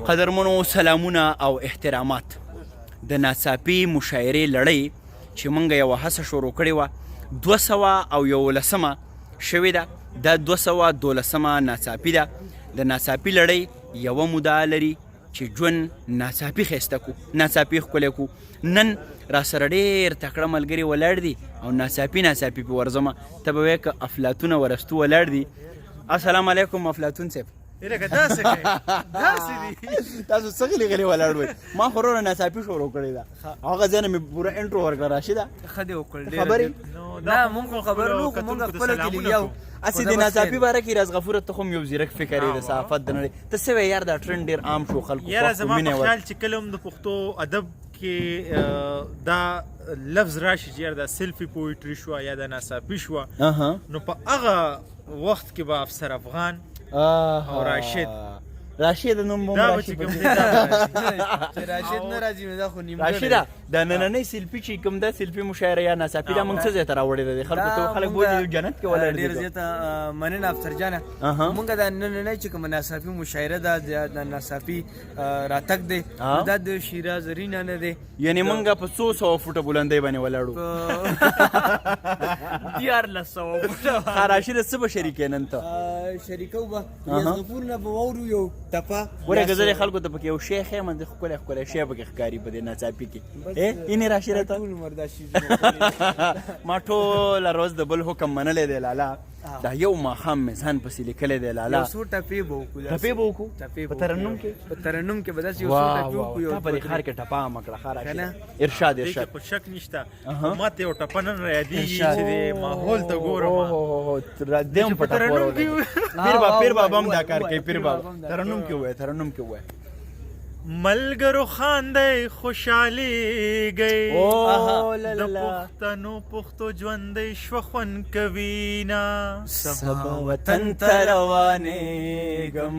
قدرمنو سلامونه او احترامات د ناڅاپي مشاعرې لړۍ چې موږ یوه هڅه شروع کړې وه 211 شوې ده. دا 212 ناڅاپي ده. د ناڅاپي لړۍ یوه مدعا لري چې ژوند ناڅاپي ښایسته کړو، ناڅاپي ښکلی کړو. نن راسره ډېر تکړه ملګري ولاړ دي او ناڅاپي پې ورځمه. ته به وایې که افلاطونه ورستو ولاړ دي. السلام علیکم افلاطون صاحب. داسې کوي داسې دي تاسو څه غلي ولاړ وئ؟ ما خو وروره ناڅاپي شروع کړې ده. هغه ځای نه مې پوره انټرو ورکړه. راشده ښه دې وکړل خبرې نه مونږ خو خبر نه وو، مونږ خپله کې لګیا وو. اسې د ناڅاپي باره کې راز غفوره ته خو یو زیرک فکر یې د صحافت د نړۍ. ته څه وایې یار دا ټرنډ ډېر عام شو خلکو یاره زما په خیال چې کله هم د پښتو ادب کې دا لفظ راشي چې یار دا سیلفي پویټري شوه یا د ناڅاپي شوه، نو په هغه وخت کې به افسر افغان او راشد نوم هم راشد راشد نه راځي. دا خو نیمګړی راشده دا نننۍ سیلفي چې کوم دا سیلفي مشاعره یا ناڅاپي دا موږ څه ځای ته راوړې ده؟ خلکو ته خلک بولي جنت کې ولاړ دي. ډېر زیاته مننه افسر جانه. موږ دا نننۍ چې کومه ناڅاپي مشاعره ده د ناڅاپي راتګ دی دا د شیراز رینا نه دی، یعنې موږ په 100 فوټه بلندۍ باندې ولاړو. 1400 فوټه. راشده څه به شریکې نن ته؟ شریکو به غفور نه به واورو یو ټپه. ګوره که زه دې خلکو ته پکې یو شی ښیم د ښکلی ښکلی شی پکې ښکاري په دې ناڅاپي کې. اینې راشده ته ما ټوله ورځ د بل حکم منلی دی لالا. دا یو ماښام مې ځان پسې لیکلی دی لالا. یو څو ټپې به وکړو. ټپې به وکړو په ترنم کې؟ په ترنم کې به داسې یو څو ټپې وکړو. تا په دې ښار کې ټپه عامه کړه. ښه راشده ارشاد دې کې خو شک نشته. ما ته یو ټپه نن رایادېږي چې د ماحول ته ګورم دې هم په ټپه ورولګي. پیر بابا هم دا کار کوي. پیر بابا ترنم کې ووایه، ترنم کې ووایه. ملګرو خاندئ خوشحالېږئ د پښتنو پښتو ژوندی شوه خوند کوي نه. سبا وطن ته روانېږم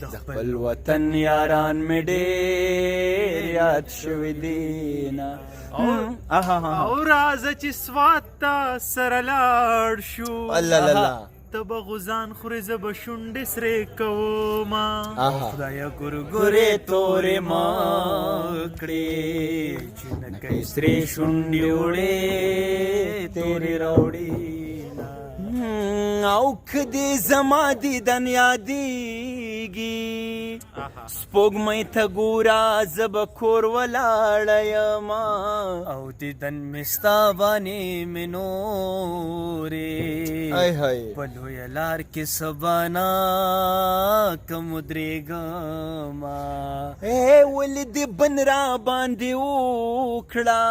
د خپل وطن یاران مې ډېر یاد شوي دي نه. او راځه چې سوات ته سره لاړ شو. ته به غوزان خورې زه به شونډې سرې کومه. خدایه ګورګورې تورې ما کړې چې نکۍ سرې شونډې وړې تیرې راوړې. او که دې زما دیدن یادېږي سپوږمۍ ته ګوره زه به کور ولاړه یمه. او دیدن مې ستا باندې مې نورې په لویه لار کې سبانا کم ودرېږمه. ولې دې بن را باندې وکړه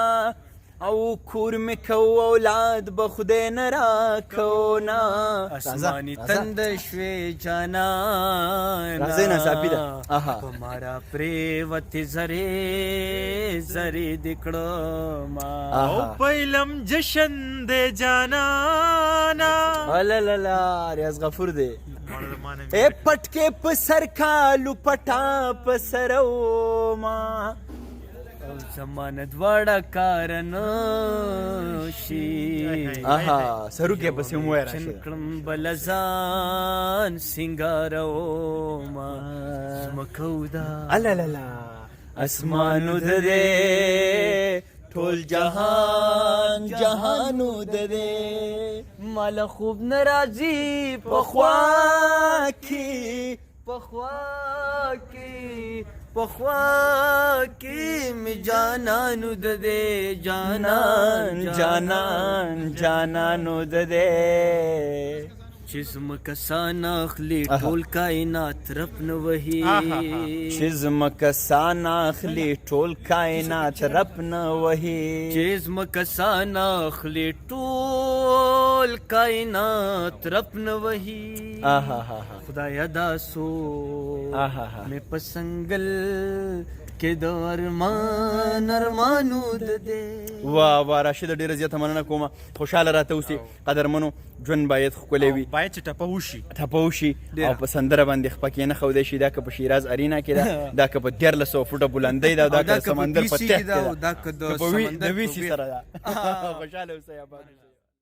او کور مې کو اولاد به خدای نه راکونه. اسماني تند شوې جانانه راځئ ناڅاپي ده په مارا پرېوتې زرې زرې دې کړمه. او پیلم جشن دې جانانه. اللالا ریاض غفور دی. پټکې په سر کالو پټا په سروما. زمانه دواړه کار نه شي. سروکې پسې مو وایه چن کړم بل ځان سینګارومه. زمکو ده اللالا اسمانو د دې ټول جهان جهانو د دې ماله خوب نه راځي پخوا کې می جانانو د دې جانانو د دې چې زمکه سان اخلي ټول کائنات رب نه وهي. چې زمکه سان اخلي ټول کائنات رب نه وهي. چې زمکه سان اخلي ټول کائنات رب نه وهي. خدایا دا سو مې پسنګل کې د ارمانو د دې. واه راشده ډېره زیاته مننه کومه. خوشحاله راته اوسې قدرمنو. ژوند باید ښکلی وي، باید چې ټپه وشي او په سندره باندې خپه کې نه ښودی شي. دا که په شیراز ارینا کې ده، دا که په 1400 فوټه بلندۍ ده، دا که سمندر په تحت کې ده، دا که د ویسي سره ده. خوشحاله اوسئ.